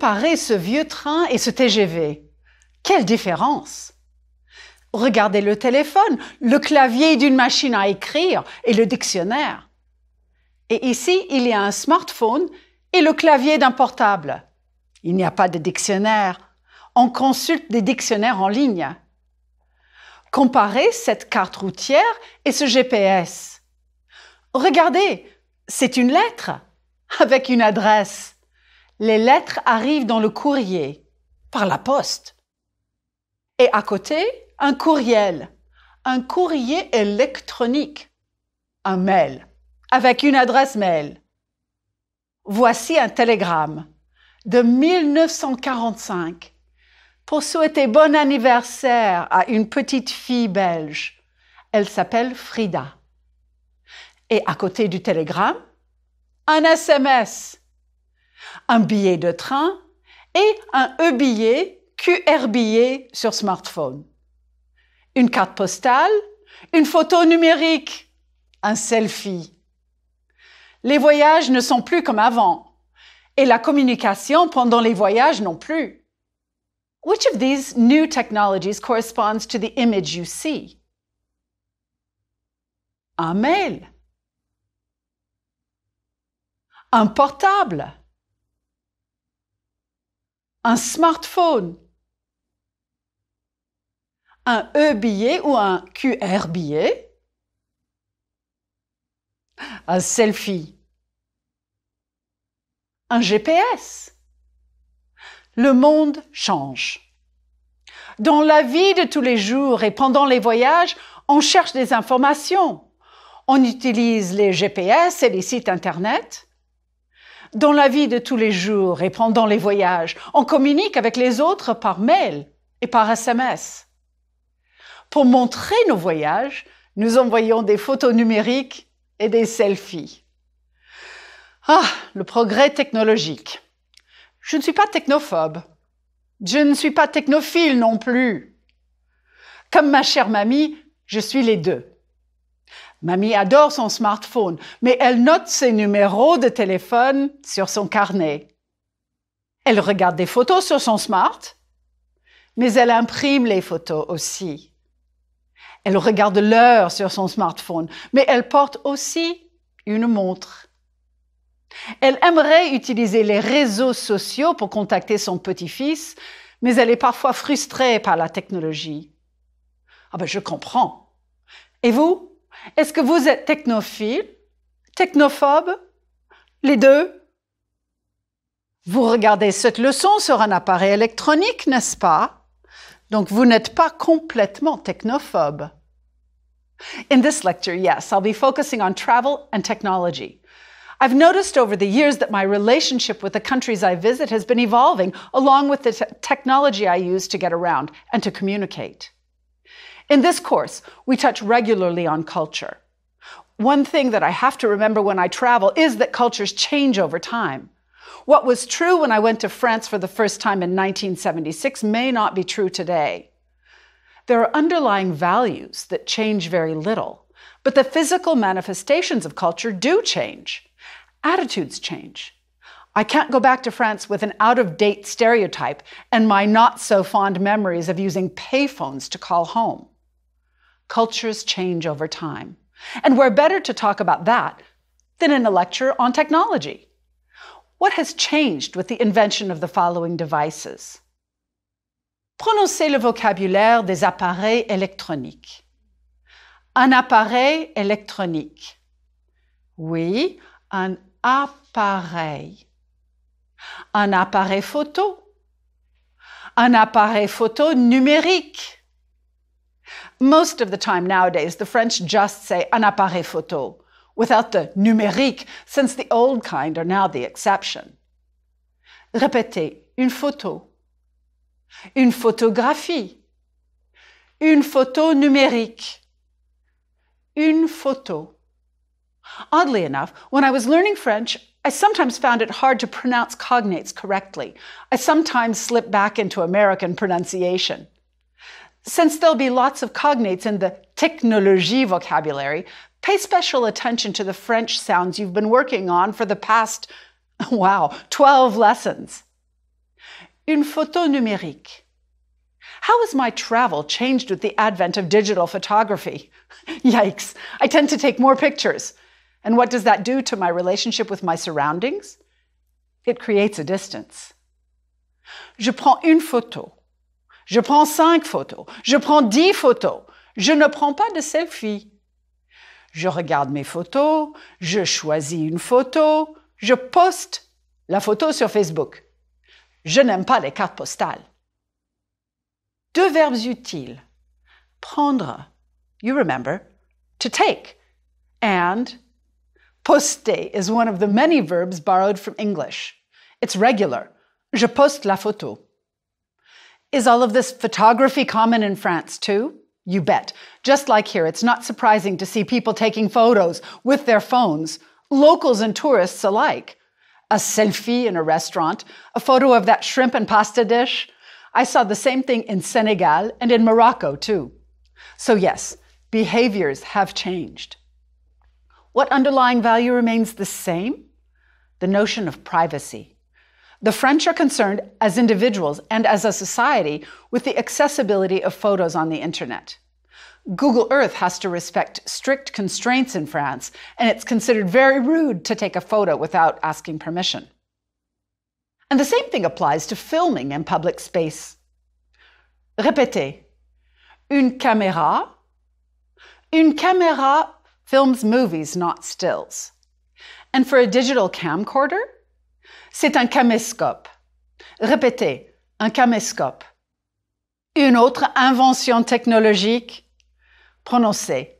Comparez ce vieux train et ce TGV. Quelle différence! Regardez le téléphone, le clavier d'une machine à écrire et le dictionnaire. Et ici, il y a un smartphone et le clavier d'un portable. Il n'y a pas de dictionnaire. On consulte des dictionnaires en ligne. Comparez cette carte routière et ce GPS. Regardez, c'est une lettre avec une adresse. Les lettres arrivent dans le courrier, par la poste. Et à côté, un courriel, un courrier électronique, un mail, avec une adresse mail. Voici un télégramme de 1945 pour souhaiter bon anniversaire à une petite fille belge. Elle s'appelle Frida. Et à côté du télégramme, un SMS, un billet de train et un e-billet, QR billet sur smartphone. Une carte postale, une photo numérique, un selfie. Les voyages ne sont plus comme avant, et la communication pendant les voyages non plus. Which of these new technologies corresponds to the image you see? Un mail. Un portable. Un smartphone. Un e-billet ou un QR billet. Un selfie. Un GPS. Le monde change. Dans la vie de tous les jours et pendant les voyages, on cherche des informations. On utilise les GPS et les sites Internet. Dans la vie de tous les jours et pendant les voyages, on communique avec les autres par mail et par SMS. Pour montrer nos voyages, nous envoyons des photos numériques et des selfies. Ah, le progrès technologique. Je ne suis pas technophobe. Je ne suis pas technophile non plus. Comme ma chère mamie, je suis les deux. Mamie adore son smartphone, mais elle note ses numéros de téléphone sur son carnet. Elle regarde des photos sur son smart, mais elle imprime les photos aussi. Elle regarde l'heure sur son smartphone, mais elle porte aussi une montre. Elle aimerait utiliser les réseaux sociaux pour contacter son petit-fils, mais elle est parfois frustrée par la technologie. Ah ben, je comprends. Et vous? Est-ce que vous êtes technophile, technophobe, les deux? Vous regardez cette leçon sur un appareil électronique, n'est-ce pas? Donc vous n'êtes pas complètement technophobe. In this lecture, yes, I'll be focusing on travel and technology. I've noticed over the years that my relationship with the countries I visit has been evolving along with the technology I use to get around and to communicate. In this course, we touch regularly on culture. One thing that I have to remember when I travel is that cultures change over time. What was true when I went to France for the first time in 1976 may not be true today. There are underlying values that change very little, but the physical manifestations of culture do change. Attitudes change. I can't go back to France with an out-of-date stereotype and my not-so-fond memories of using payphones to call home. Cultures change over time, and we're better to talk about that than in a lecture on technology. What has changed with the invention of the following devices? Prononcez le vocabulaire des appareils électroniques. Un appareil électronique. Oui, un appareil. Un appareil photo. Un appareil photo numérique. Most of the time nowadays, the French just say un appareil photo, without the numérique, since the old kind are now the exception. Répétez, une photo. Une photographie. Une photo numérique. Une photo. Oddly enough, when I was learning French, I sometimes found it hard to pronounce cognates correctly. I sometimes slip back into American pronunciation. Since there'll be lots of cognates in the technologie vocabulary, pay special attention to the French sounds you've been working on for the past, 12 lessons. une photo numérique. How has my travel changed with the advent of digital photography? Yikes, I tend to take more pictures. And what does that do to my relationship with my surroundings? It creates a distance. Je prends une photo. Je prends 5 photos. Je prends 10 photos. Je ne prends pas de selfie. Je regarde mes photos, je choisis une photo, je poste la photo sur Facebook. Je n'aime pas les cartes postales. 2 verbes utiles. Prendre, you remember, to take. And poster is one of the many verbs borrowed from English. It's regular. Je poste la photo. Is all of this photography common in France too? You bet. Just like here, it's not surprising to see people taking photos with their phones, locals and tourists alike. A selfie in a restaurant, a photo of that shrimp and pasta dish. I saw the same thing in Senegal and in Morocco too. So yes, behaviors have changed. What underlying value remains the same? The notion of privacy. The French are concerned as individuals and as a society with the accessibility of photos on the internet. Google Earth has to respect strict constraints in France, and it's considered very rude to take a photo without asking permission. And the same thing applies to filming in public space. Répétez. Une caméra. Une caméra films movies, not stills. And for a digital camcorder, c'est un caméscope. Répétez, un caméscope. Une autre invention technologique, prononcez,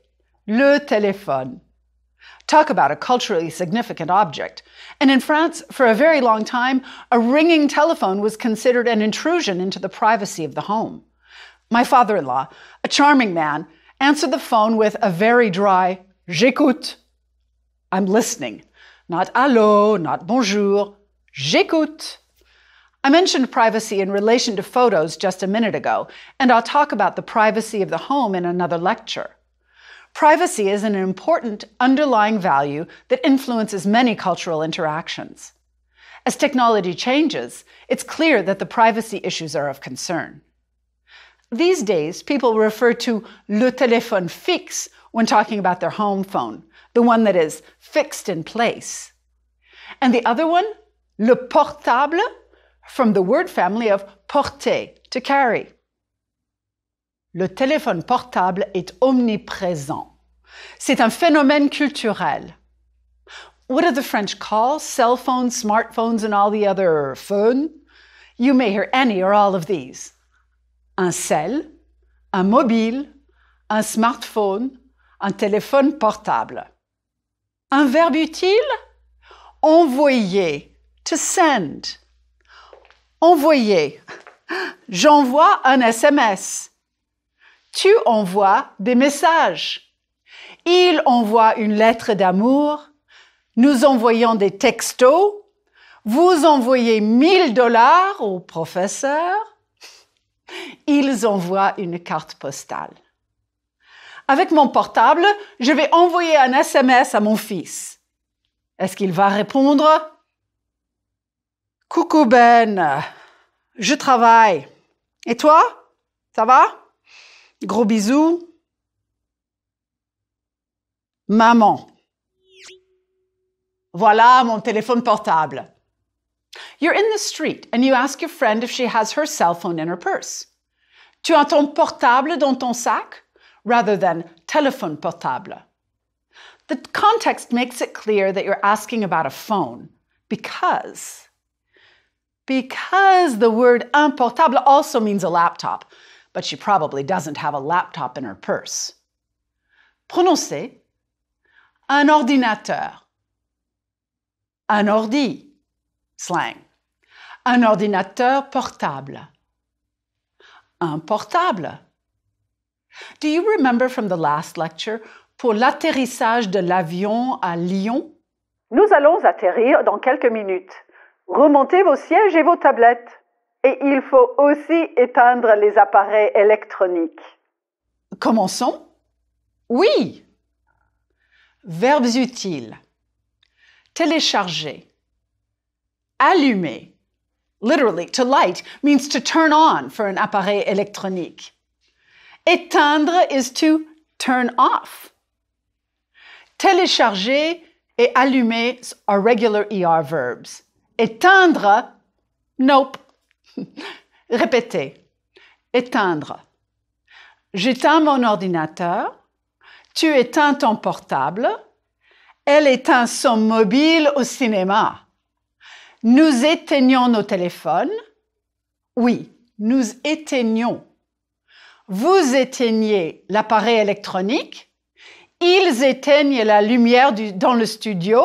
le téléphone. Talk about a culturally significant object. And in France, for a very long time, a ringing telephone was considered an intrusion into the privacy of the home. My father-in-law, a charming man, answered the phone with a very dry, j'écoute. I'm listening. Not allô, not bonjour. J'écoute. I mentioned privacy in relation to photos just a minute ago, and I'll talk about the privacy of the home in another lecture. Privacy is an important underlying value that influences many cultural interactions. As technology changes, it's clear that the privacy issues are of concern. These days, people refer to le téléphone fixe when talking about their home phone, the one that is fixed in place. And the other one, le portable, from the word family of porter, to carry. Le téléphone portable est omniprésent. C'est un phénomène culturel. What do the French call cell phones, smartphones, and all the other phone? You may hear any or all of these. Un cell, un mobile, un smartphone, un téléphone portable. Un verbe utile? Envoyer, to send. Envoyer. J'envoie un SMS. Tu envoies des messages. Il envoie une lettre d'amour. Nous envoyons des textos. Vous envoyez $1000 au professeur. Ils envoient une carte postale. Avec mon portable, je vais envoyer un SMS à mon fils. Est-ce qu'il va répondre? Coucou Ben, je travaille. Et toi? Ça va? Gros bisous. Maman. Voilà mon téléphone portable. You're in the street and you ask your friend if she has her cell phone in her purse. Tu as ton portable dans ton sac? Rather than téléphone portable. The context makes it clear that you're asking about a phone because the word un portable also means a laptop, but she probably doesn't have a laptop in her purse. Prononcez un ordinateur. Un ordi, slang. Un ordinateur portable. Un portable. Do you remember from the last lecture, pour l'atterrissage de l'avion à Lyon? Nous allons atterrir dans quelques minutes. Remontez vos sièges et vos tablettes. Et il faut aussi éteindre les appareils électroniques. Commençons? Oui. Verbes utiles. Télécharger. Allumer. Literally, to light means to turn on for un appareil électronique. Éteindre is to turn off. Télécharger et allumer are regular ER verbs. Éteindre, nope. Répétez. Éteindre. J'éteins mon ordinateur. Tu éteins ton portable. Elle éteint son mobile au cinéma. Nous éteignons nos téléphones. Oui, nous éteignons. Vous éteignez l'appareil électronique. Ils éteignent la lumière dans le studio.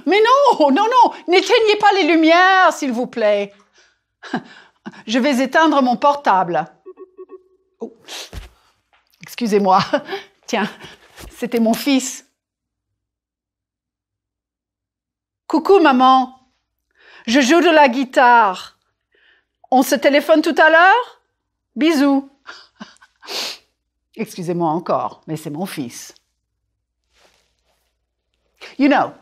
Mais non, n'éteignez pas les lumières, s'il vous plaît. Je vais éteindre mon portable. Oh. Excusez-moi. Tiens, c'était mon fils. Coucou, maman. Je joue de la guitare. On se téléphone tout à l'heure? Bisous. Excusez-moi encore, mais c'est mon fils. You know,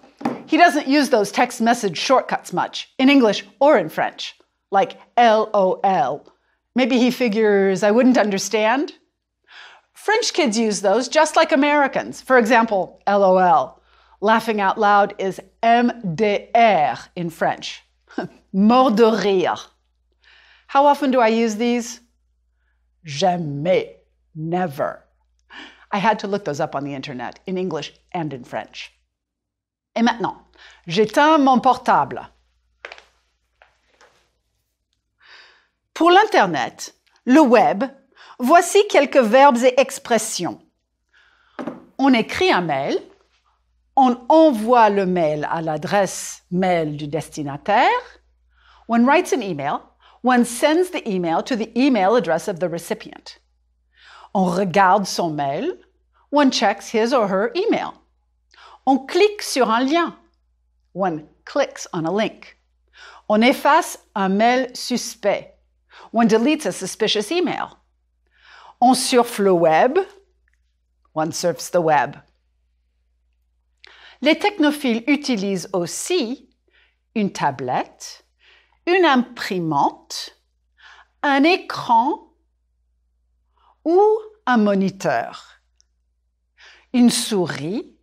he doesn't use those text message shortcuts much, in English or in French, like LOL. Maybe he figures I wouldn't understand. French kids use those just like Americans. For example, LOL. Laughing out loud is MDR in French. Mort de rire. How often do I use these? Jamais. Never. I had to look those up on the internet, in English and in French. Et maintenant, j'éteins mon portable. Pour l'Internet, le web, voici quelques verbes et expressions. On écrit un mail, on envoie le mail à l'adresse mail du destinataire. One writes an email, one sends the email to the email address of the recipient. On regarde son mail, one checks his or her email. On clique sur un lien, one clicks on a link. On efface un mail suspect, one deletes a suspicious email. On surfe le web, one surfs the web. Les technophiles utilisent aussi une tablette, une imprimante, un écran ou un moniteur, une souris,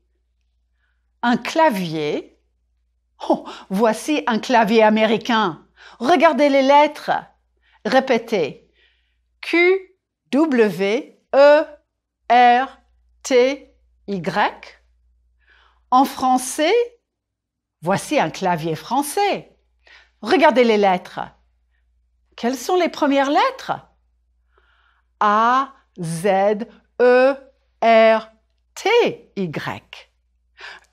un clavier. Oh, voici un clavier américain. Regardez les lettres. Répétez. Q, W, E, R, T, Y. En français, voici un clavier français. Regardez les lettres. Quelles sont les premières lettres? A, Z, E, R, T, Y.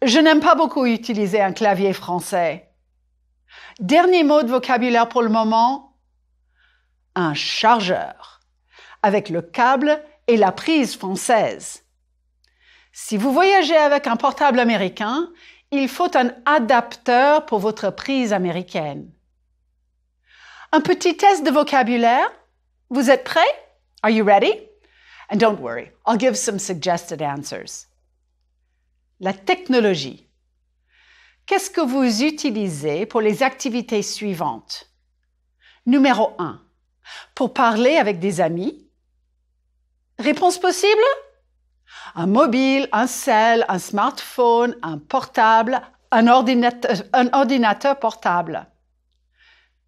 Je n'aime pas beaucoup utiliser un clavier français. Dernier mot de vocabulaire pour le moment. Un chargeur, avec le câble et la prise française. Si vous voyagez avec un portable américain, il faut un adapteur pour votre prise américaine. Un petit test de vocabulaire. Vous êtes prêts? Are you ready? And don't worry, I'll give some suggested answers. La technologie. Qu'est-ce que vous utilisez pour les activités suivantes? Numéro 1. Pour parler avec des amis. Réponse possible? Un mobile, un cell, un smartphone, un portable, un ordinateur portable.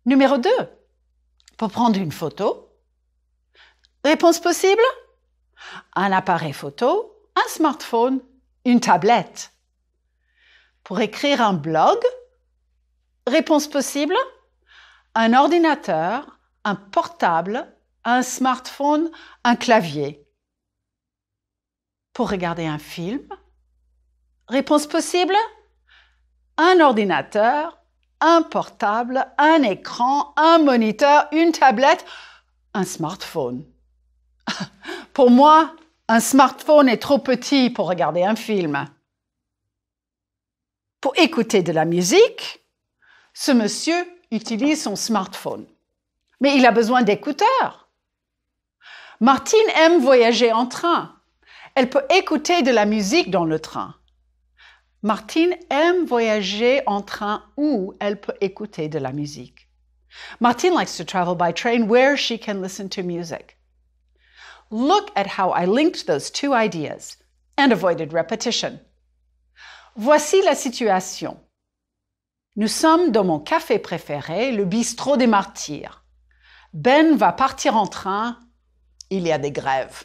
Numéro 2. Pour prendre une photo. Réponse possible? Un appareil photo, un smartphone, une tablette. Pour écrire un blog. Réponse possible? Un ordinateur, un portable, un smartphone, un clavier. Pour regarder un film. Réponse possible? Un ordinateur, un portable, un écran, un moniteur, une tablette, un smartphone. Pour moi, un smartphone est trop petit pour regarder un film. Pour écouter de la musique, ce monsieur utilise son smartphone. Mais il a besoin d'écouteurs. Martine aime voyager en train. Elle peut écouter de la musique dans le train. Martine aime voyager en train où elle peut écouter de la musique. Martine likes to travel by train where she can listen to music. Look at how I linked those two ideas and avoided repetition. Voici la situation. Nous sommes dans mon café préféré, le bistrot des Martyrs. Ben va partir en train. Il y a des grèves.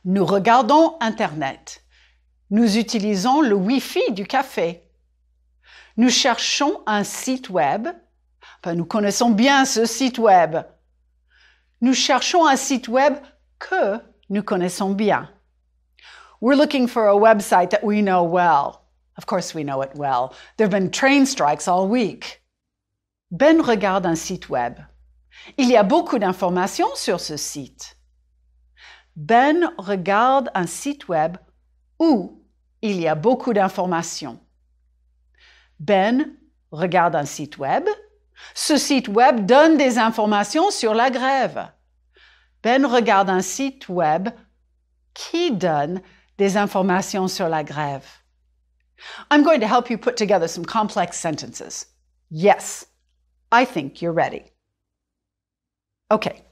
Nous regardons Internet. Nous utilisons le Wi-Fi du café. Nous cherchons un site web. Nous connaissons bien ce site web. Nous cherchons un site web que nous connaissons bien. We're looking for a website that we know well. Of course we know it well. There have been train strikes all week. Ben regarde un site web. Il y a beaucoup d'informations sur ce site. Ben regarde un site web où il y a beaucoup d'informations. Ben regarde un site web. Ce site web donne des informations sur la grève. Ben regarde un site web qui donne des informations sur la grève. I'm going to help you put together some complex sentences. Yes, I think you're ready. Okay,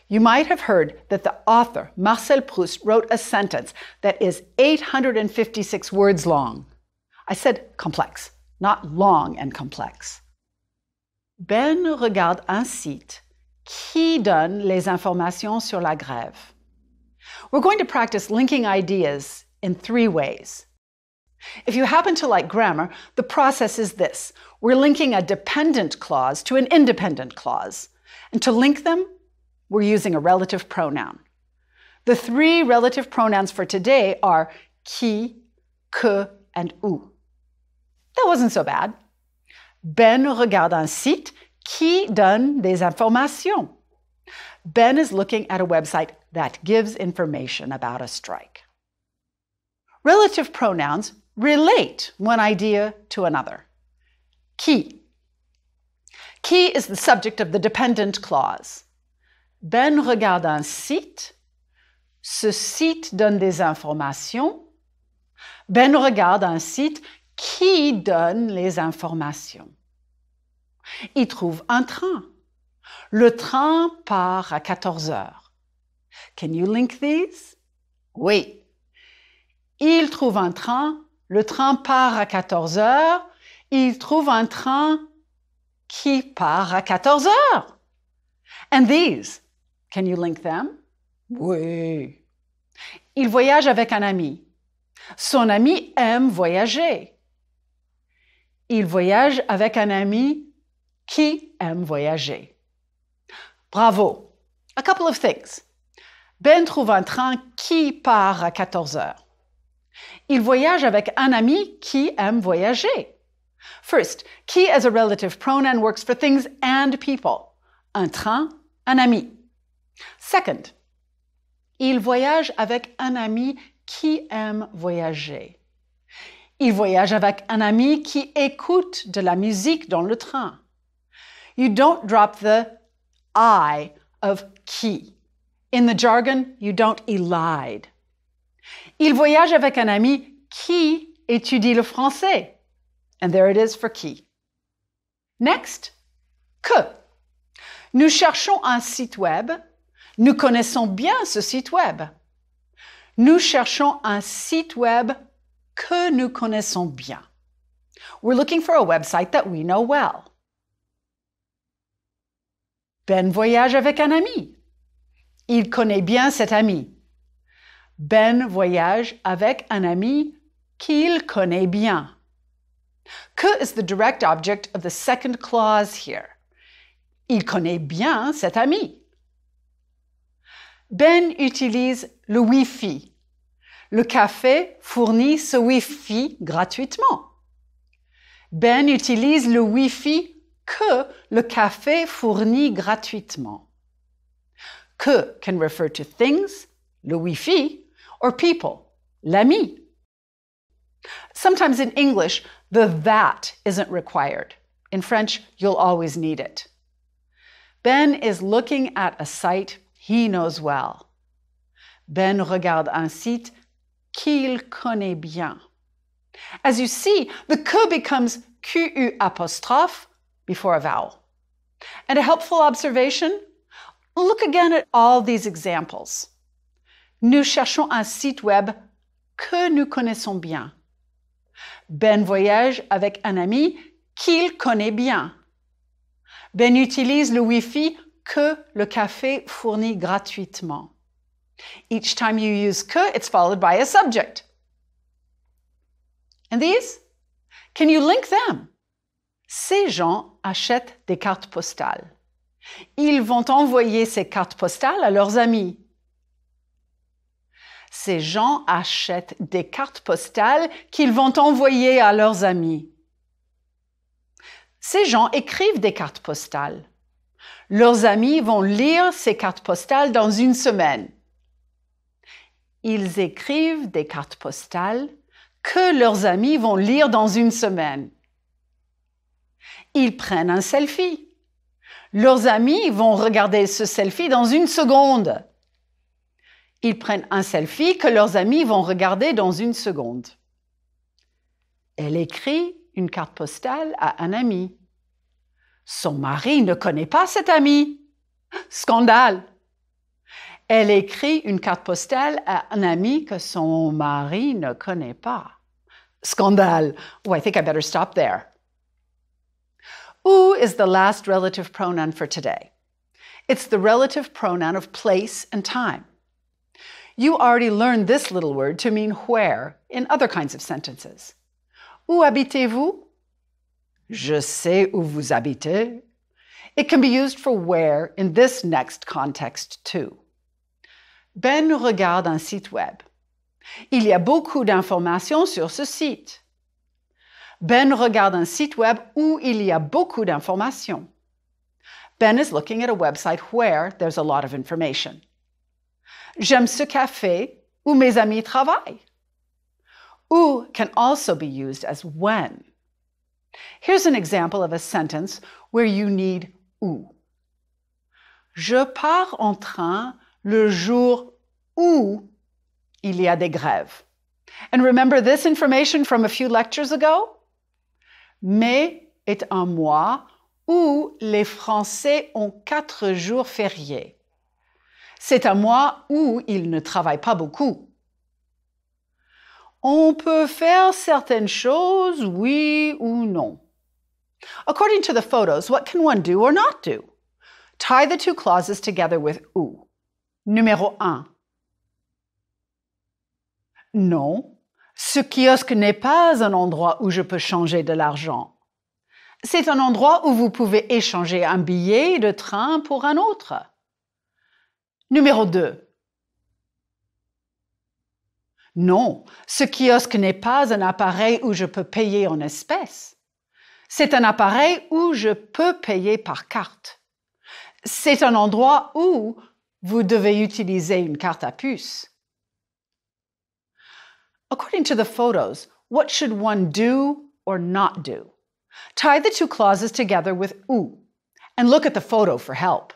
you might have heard that the author, Marcel Proust, wrote a sentence that is 856 words long. I said complex, not long and complex. Ben regarde un site qui donne les informations sur la grève. We're going to practice linking ideas in 3 ways. If you happen to like grammar, the process is this. We're linking a dependent clause to an independent clause. And to link them, we're using a relative pronoun. The 3 relative pronouns for today are qui, que, and où. That wasn't so bad. Ben regarde un site qui donne des informations. Ben is looking at a website that gives information about a strike. Relative pronouns relate one idea to another. Qui. Qui is the subject of the dependent clause. Ben regarde un site. Ce site donne des informations. Ben regarde un site qui donne les informations. Il trouve un train. Le train part à 14 heures. Can you link these? Oui. Il trouve un train. Le train part à 14 heures. Il trouve un train qui part à 14 heures. And these, can you link them? Oui. Il voyage avec un ami. Son ami aime voyager. Il voyage avec un ami qui aime voyager. Bravo. A couple of things. Ben trouve un train qui part à 14 heures. Il voyage avec un ami qui aime voyager. First, qui as a relative pronoun works for things and people. Un train, un ami. Second, il voyage avec un ami qui aime voyager. Il voyage avec un ami qui écoute de la musique dans le train. You don't drop the I of qui. In the jargon, you don't elide. Il voyage avec un ami qui étudie le français. And there it is for qui. Next, que. Nous cherchons un site web. Nous connaissons bien ce site web. Nous cherchons un site web que nous connaissons bien. We're looking for a website that we know well. Ben voyage avec un ami. Il connaît bien cet ami. Ben voyage avec un ami qu'il connaît bien. Que is the direct object of the second clause here. Il connaît bien cet ami. Ben utilise le Wi-Fi. Le café fournit ce Wi-Fi gratuitement. Ben utilise le Wi-Fi que le café fournit gratuitement. Que can refer to things, le Wi-Fi, or people, l'ami. Sometimes in English, the that isn't required. In French, you'll always need it. Ben is looking at a site he knows well. Ben regarde un site qu'il connaît bien. As you see, the que becomes QU apostrophe before a vowel. And a helpful observation? Look again at all these examples. Nous cherchons un site web que nous connaissons bien. Ben voyage avec un ami qu'il connaît bien. Ben utilise le Wi-Fi que le café fournit gratuitement. Each time you use que, it's followed by a subject. And these? Can you link them? Ces gens achètent des cartes postales. Ils vont envoyer ces cartes postales à leurs amis. Ces gens achètent des cartes postales qu'ils vont envoyer à leurs amis. Ces gens écrivent des cartes postales. Leurs amis vont lire ces cartes postales dans une semaine. Ils écrivent des cartes postales que leurs amis vont lire dans une semaine. Ils prennent un selfie. Leurs amis vont regarder ce selfie dans une seconde. Ils prennent un selfie que leurs amis vont regarder dans une seconde. Elle écrit une carte postale à un ami. Son mari ne connaît pas cet ami. Scandale! Elle écrit une carte postale à un ami que son mari ne connaît pas. Scandale! Oh, I think I better stop there. Où is the last relative pronoun for today. It's the relative pronoun of place and time. You already learned this little word to mean where in other kinds of sentences. Où habitez-vous? Je sais où vous habitez. It can be used for where in this next context too. Ben regarde un site web. Il y a beaucoup d'informations sur ce site. Ben regarde un site web où il y a beaucoup d'informations. Ben is looking at a website where there's a lot of information. J'aime ce café où mes amis travaillent. Où can also be used as when. Here's an example of a sentence where you need où. Je pars en train le jour où il y a des grèves. And remember this information from a few lectures ago? Mai est un mois où les Français ont 4 jours fériés. C'est un mois où ils ne travaillent pas beaucoup. On peut faire certaines choses, oui ou non. According to the photos, what can one do or not do? Tie the two clauses together with où. Numéro 1. Non, ce kiosque n'est pas un endroit où je peux changer de l'argent. C'est un endroit où vous pouvez échanger un billet de train pour un autre. Numéro 2. Non, ce kiosque n'est pas un appareil où je peux payer en espèces. C'est un appareil où je peux payer par carte. C'est un endroit où vous devez utiliser une carte à puce. According to the photos, what should one do or not do? Tie the two clauses together with où and look at the photo for help.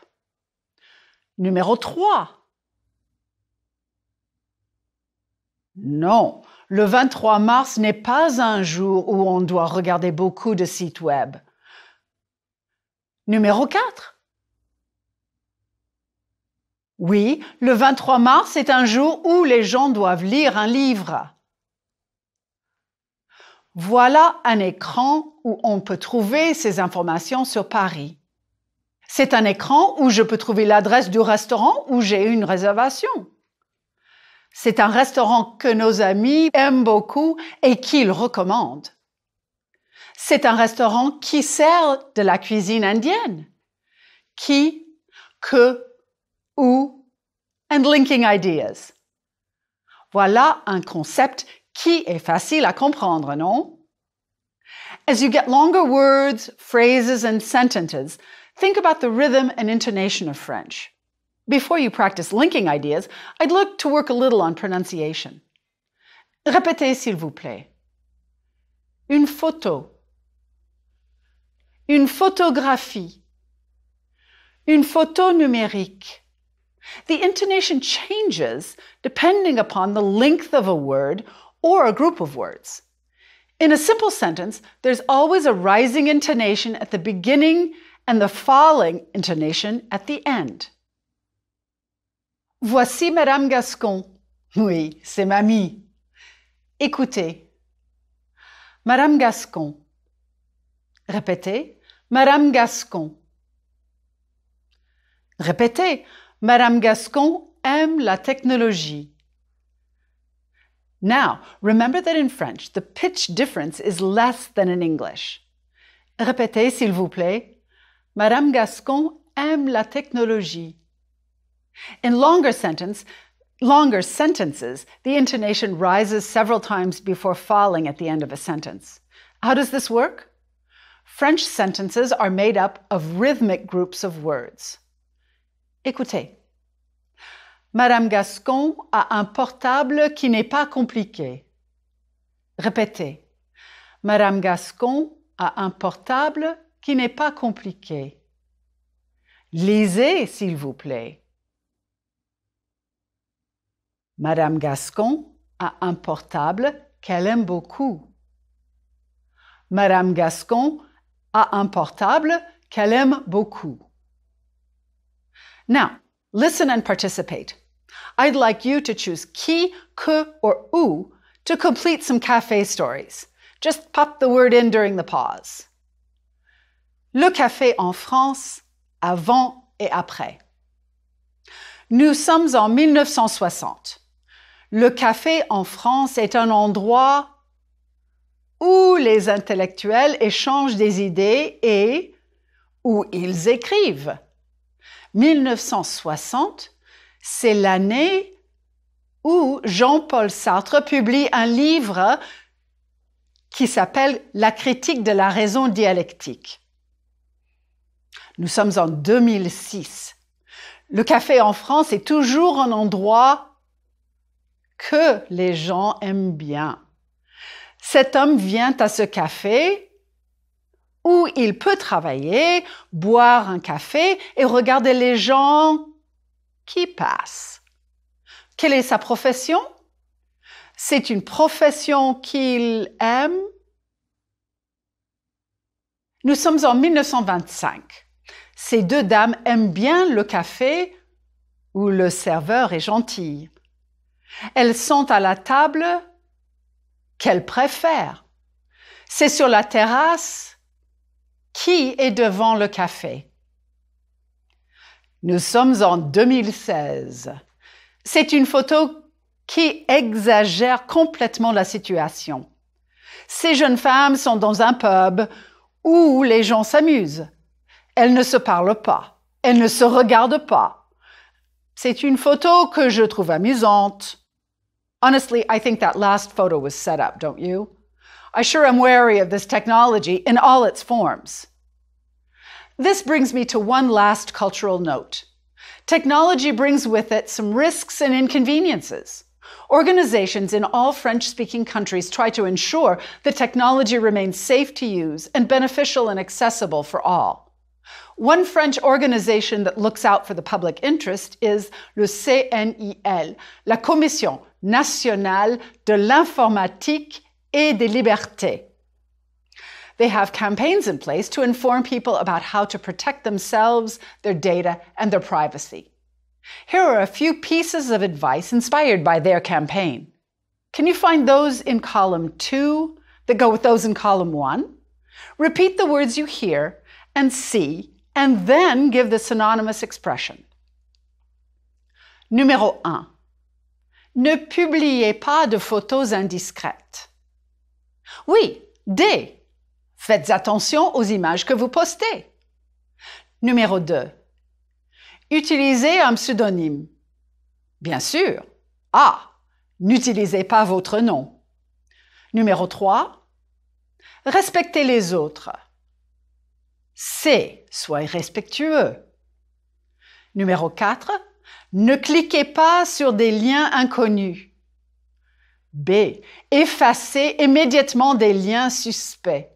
Numéro 3. Non, le 23 mars n'est pas un jour où on doit regarder beaucoup de sites web. Numéro 4. Oui, le 23 mars est un jour où les gens doivent lire un livre. Voilà un écran où on peut trouver ces informations sur Paris. C'est un écran où je peux trouver l'adresse du restaurant où j'ai une réservation. C'est un restaurant que nos amis aiment beaucoup et qu'ils recommandent. C'est un restaurant qui sert de la cuisine indienne. Qui, que, où, and linking ideas. Voilà un concept qui est facile à comprendre, non? As you get longer words, phrases, and sentences, think about the rhythm and intonation of French. Before you practice linking ideas, I'd like to work a little on pronunciation. Répétez, s'il vous plaît. Une photo. Une photographie. Une photo numérique. The intonation changes depending upon the length of a word or a group of words. In a simple sentence, there's always a rising intonation at the beginning and the falling intonation at the end. Voici Madame Gascon. Oui, c'est mamie. Écoutez. Madame Gascon. Répétez. Madame Gascon. Répétez. Madame Gascon aime la technologie. Now, remember that in French, the pitch difference is less than in English. Répétez, s'il vous plaît. Madame Gascon aime la technologie. In longer sentences, the intonation rises several times before falling at the end of a sentence. How does this work? French sentences are made up of rhythmic groups of words. Écoutez. Madame Gascon a un portable qui n'est pas compliqué. Répétez. Madame Gascon a un portable qui n'est pas compliqué. Lisez, s'il vous plaît. Madame Gascon a un portable qu'elle aime beaucoup. Madame Gascon a un portable qu'elle aime beaucoup. Now, listen and participate. I'd like you to choose qui, que, or où to complete some café stories. Just pop the word in during the pause. Le café en France, avant et après. Nous sommes en 1960. Le café en France est un endroit où les intellectuels échangent des idées et où ils écrivent. 1960, c'est l'année où Jean-Paul Sartre publie un livre qui s'appelle « La critique de la raison dialectique ». Nous sommes en 2006. Le café en France est toujours un endroit que les gens aiment bien. Cet homme vient à ce café où il peut travailler, boire un café et regarder les gens qui passent. Quelle est sa profession? C'est une profession qu'il aime. Nous sommes en 1925. Ces deux dames aiment bien le café où le serveur est gentil. Elles sont à la table qu'elles préfèrent. C'est sur la terrasse qui est devant le café. Nous sommes en 2016. C'est une photo qui exagère complètement la situation. Ces jeunes femmes sont dans un pub où les gens s'amusent. Elles ne se parlent pas. Elles ne se regardent pas. C'est une photo que je trouve amusante. Honestly, I think that last photo was set up, don't you? I sure am wary of this technology in all its forms. This brings me to one last cultural note. Technology brings with it some risks and inconveniences. Organizations in all French-speaking countries try to ensure that technology remains safe to use and beneficial and accessible for all. One French organization that looks out for the public interest is le CNIL, la Commission nationale de l'informatique et des libertés. They have campaigns in place to inform people about how to protect themselves, their data, and their privacy. Here are a few pieces of advice inspired by their campaign. Can you find those in column 2 that go with those in column 1? Repeat the words you hear and see, and then give the synonymous expression. Numéro 1. Ne publiez pas de photos indiscrètes. Oui, des. Faites attention aux images que vous postez. Numéro 2. Utilisez un pseudonyme. Bien sûr. A. N'utilisez pas votre nom. Numéro 3. Respectez les autres. C. Soyez respectueux. Numéro 4. Ne cliquez pas sur des liens inconnus. B. Effacez immédiatement des liens suspects.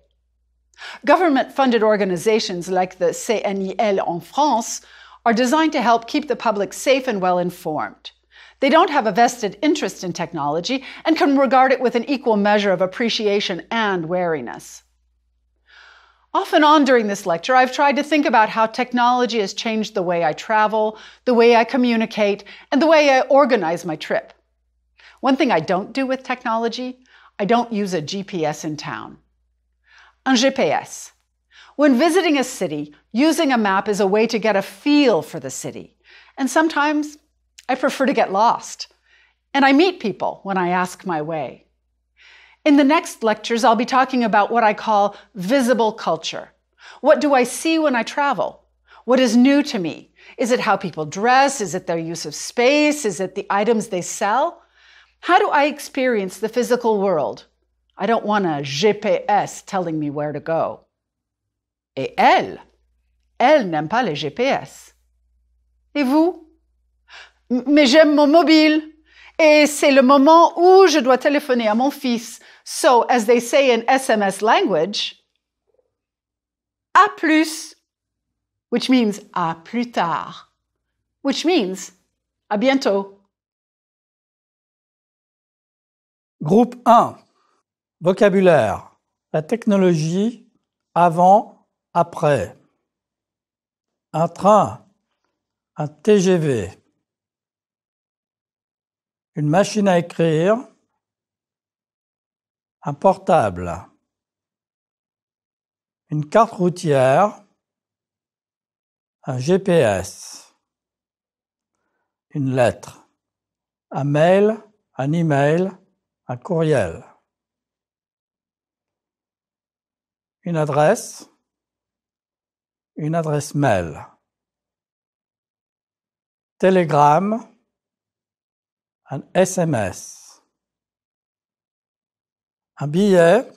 Government-funded organizations like the CNIL en France are designed to help keep the public safe and well-informed. They don't have a vested interest in technology and can regard it with an equal measure of appreciation and wariness. Off and on during this lecture, I've tried to think about how technology has changed the way I travel, the way I communicate, and the way I organize my trip. One thing I don't do with technology, I don't use a GPS in town. Un GPS. When visiting a city, using a map is a way to get a feel for the city. And sometimes I prefer to get lost. And I meet people when I ask my way. In the next lectures, I'll be talking about what I call visible culture. What do I see when I travel? What is new to me? Is it how people dress? Is it their use of space? Is it the items they sell? How do I experience the physical world? I don't want a GPS telling me where to go. Et elle n'aime pas les GPS. Et vous? Mais j'aime mon mobile. Et c'est le moment où je dois téléphoner à mon fils. So, as they say in SMS language, à plus, which means à plus tard, which means à bientôt. Groupe 1. Vocabulaire. La technologie avant, après. Un train, un TGV. Une machine à écrire, un portable, une carte routière, un GPS, une lettre, un mail, un email, un courriel, une adresse mail, télégramme, un SMS, un billet,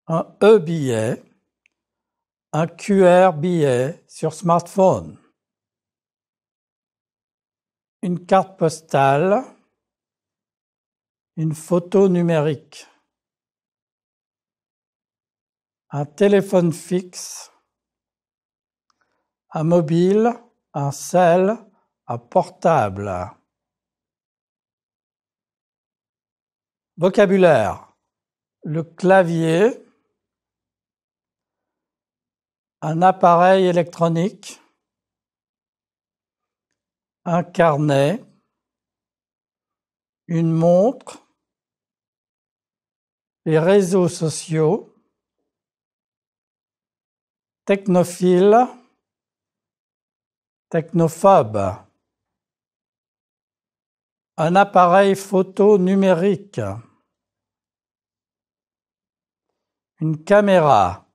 un e-billet, un QR billet sur smartphone, une carte postale, une photo numérique, un téléphone fixe, un mobile, un cell, un portable. Vocabulaire. Le clavier, un appareil électronique, un carnet, une montre, les réseaux sociaux, technophile, technophobe, un appareil photo numérique, une caméra,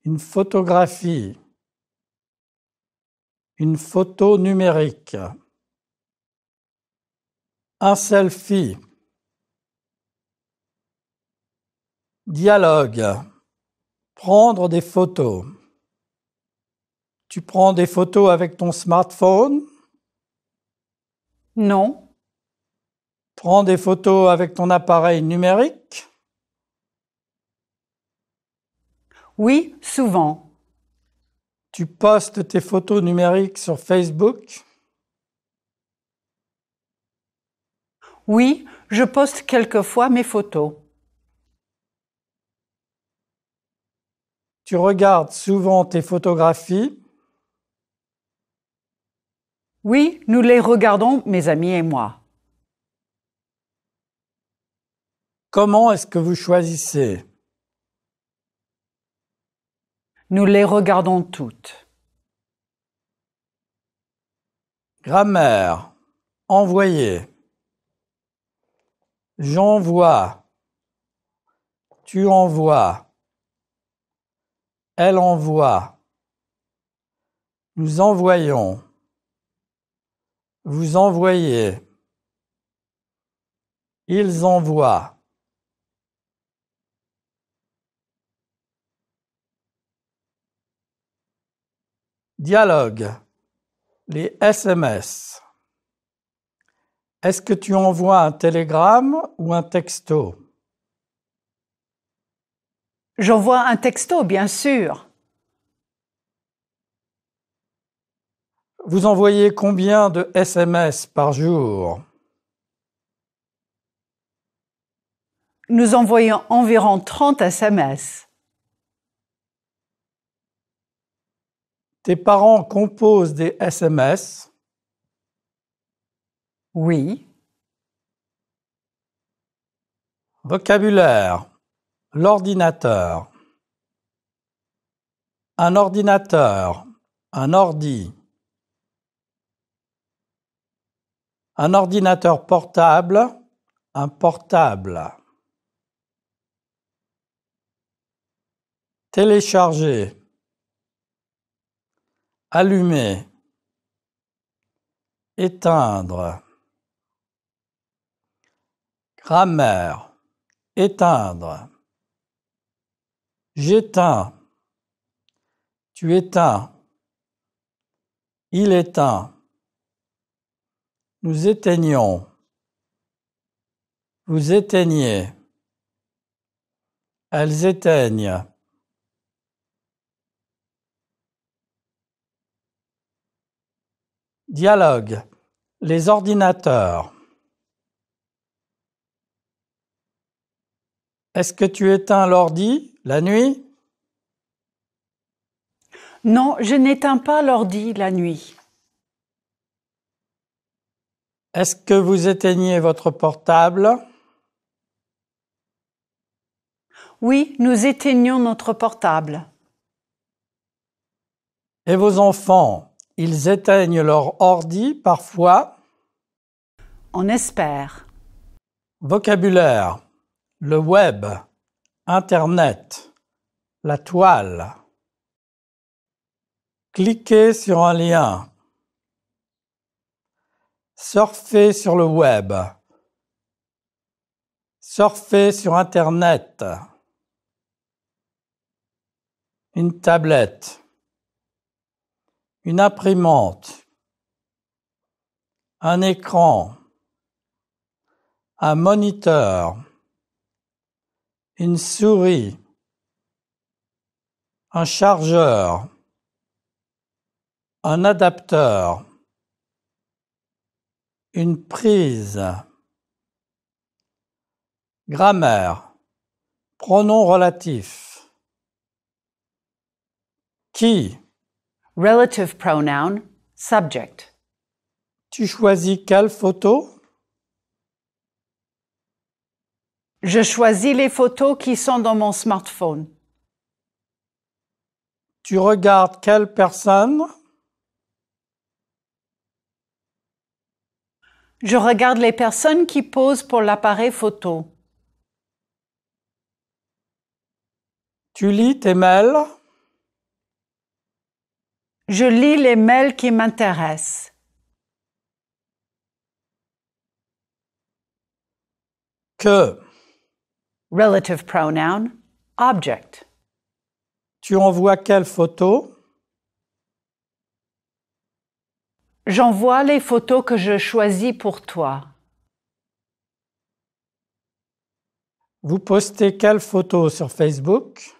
une photographie, une photo numérique, un selfie, dialogue, prendre des photos. Tu prends des photos avec ton smartphone? Non. Prends des photos avec ton appareil numérique? Oui, souvent. Tu postes tes photos numériques sur Facebook? Oui, je poste quelquefois mes photos. Tu regardes souvent tes photographies? Oui, nous les regardons, mes amis et moi. Comment est-ce que vous choisissez? Nous les regardons toutes. Grammaire. Envoyer. J'envoie. Tu envoies. Elle envoie. Nous envoyons. Vous envoyez. Ils envoient. Dialogue. Les SMS. Est-ce que tu envoies un télégramme ou un texto? J'envoie un texto, bien sûr. Vous envoyez combien de SMS par jour? Nous envoyons environ 30 SMS. Tes parents composent des SMS. Oui. Vocabulaire. L'ordinateur. Un ordinateur. Un ordi. Un ordinateur portable. Un portable. Télécharger. Allumer. Éteindre. Grammaire. Éteindre. J'éteins. Tu éteins. Il éteint. Nous éteignons. Vous éteignez. Elles éteignent. Dialogue. Les ordinateurs. Est-ce que tu éteins l'ordi la nuit? Non, je n'éteins pas l'ordi la nuit. Est-ce que vous éteignez votre portable? Oui, nous éteignons notre portable. Et vos enfants, ils éteignent leur ordi parfois? On espère. Vocabulaire. Le web. Internet. La toile. Cliquez sur un lien. Surfer sur le web. Surfer sur Internet. Une tablette. Une imprimante. Un écran. Un moniteur. Une souris. Un chargeur. Un adapteur. Une prise. Grammaire. Pronom relatif. Qui? Relative pronoun, subject. Tu choisis quelle photo? Je choisis les photos qui sont dans mon smartphone. Tu regardes quelle personne? Je regarde les personnes qui posent pour l'appareil photo. Tu lis tes mails? Je lis les mails qui m'intéressent. Que? Relative pronoun, object. Tu envoies quelle photo? J'envoie les photos que je choisis pour toi. Vous postez quelle photo sur Facebook?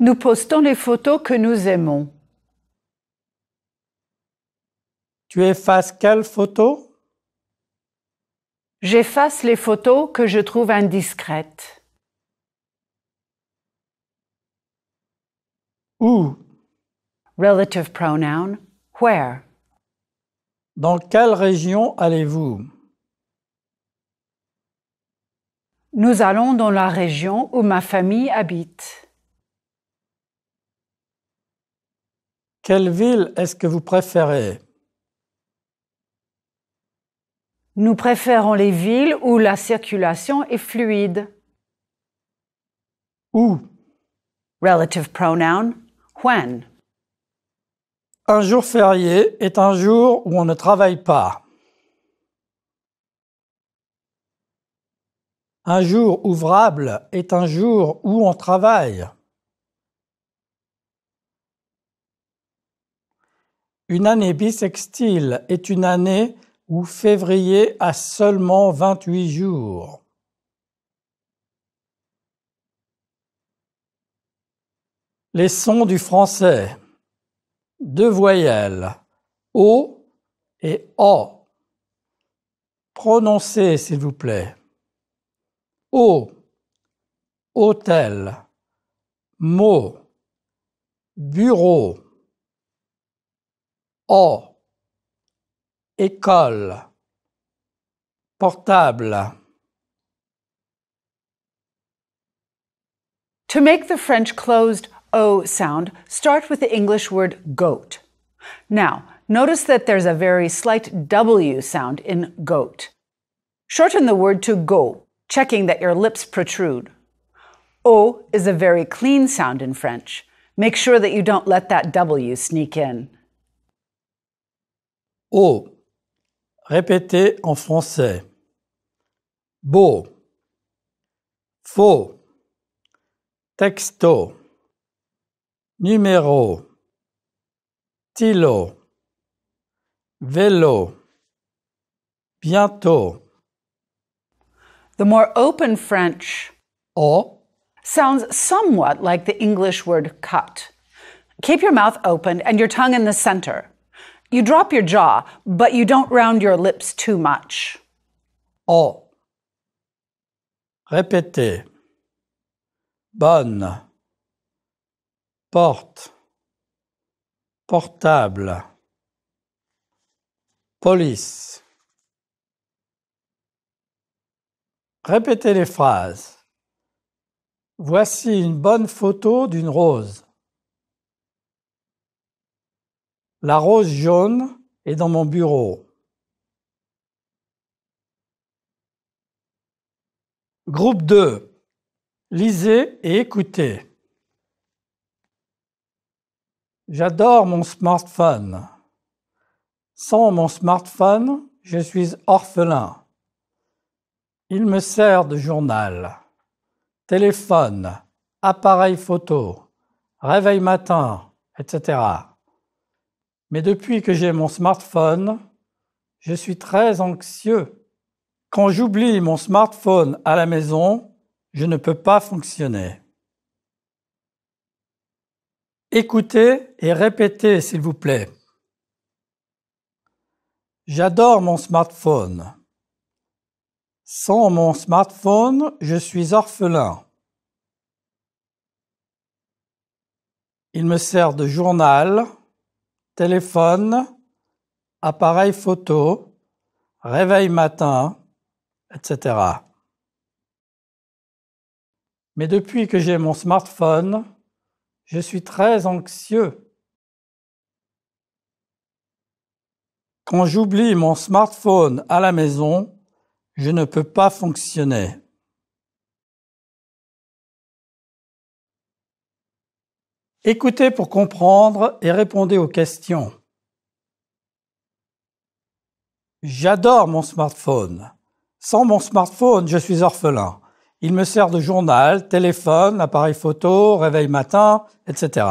Nous postons les photos que nous aimons. Tu effaces quelle photo? J'efface les photos que je trouve indiscrètes. Où? Relative pronoun, where. Dans quelle région allez-vous? Nous allons dans la région où ma famille habite. Quelle ville est-ce que vous préférez? Nous préférons les villes où la circulation est fluide. Où? Relative pronoun, when. Un jour férié est un jour où on ne travaille pas. Un jour ouvrable est un jour où on travaille. Une année bissextile est une année où février a seulement 28 jours. Les sons du français. 2 voyelles, O et O. Prononcez, s'il vous plaît. O, hôtel, mot, bureau. O. École. Portable. To make the French closed O sound, start with the English word goat. Now, notice that there's a very slight W sound in goat. Shorten the word to go, checking that your lips protrude. O is a very clean sound in French. Make sure that you don't let that W sneak in. O. Répétez en français. Beau. Faux. Texto. Numéro. Stylo. Vélo. Bientôt. The more open French O. sounds somewhat like the English word cut. Keep your mouth open and your tongue in the center. You drop your jaw, but you don't round your lips too much. O. Répétez. Bonne. Porte. Portable. Police. Répétez les phrases. Voici une bonne photo d'une rose. La rose jaune est dans mon bureau. Groupe 2. Lisez et écoutez. J'adore mon smartphone. Sans mon smartphone, je suis orphelin. Il me sert de journal, téléphone, appareil photo, réveil matin, etc. Mais depuis que j'ai mon smartphone, je suis très anxieux. Quand j'oublie mon smartphone à la maison, je ne peux pas fonctionner. Écoutez et répétez, s'il vous plaît. J'adore mon smartphone. Sans mon smartphone, je suis orphelin. Il me sert de journal, téléphone, appareil photo, réveil matin, etc. Mais depuis que j'ai mon smartphone, je suis très anxieux. Quand j'oublie mon smartphone à la maison, je ne peux pas fonctionner. Écoutez pour comprendre et répondez aux questions. J'adore mon smartphone. Sans mon smartphone, je suis orphelin. Il me sert de journal, téléphone, appareil photo, réveil matin, etc.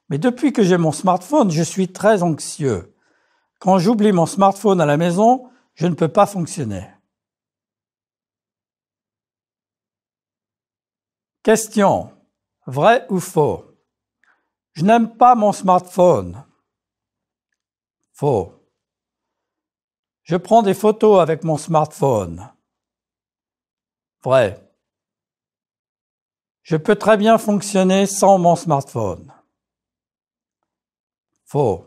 Mais depuis que j'ai mon smartphone, je suis très anxieux. Quand j'oublie mon smartphone à la maison, je ne peux pas fonctionner. Question. Vrai ou faux? Je n'aime pas mon smartphone. Faux. Je prends des photos avec mon smartphone. Vrai. Je peux très bien fonctionner sans mon smartphone. Faux.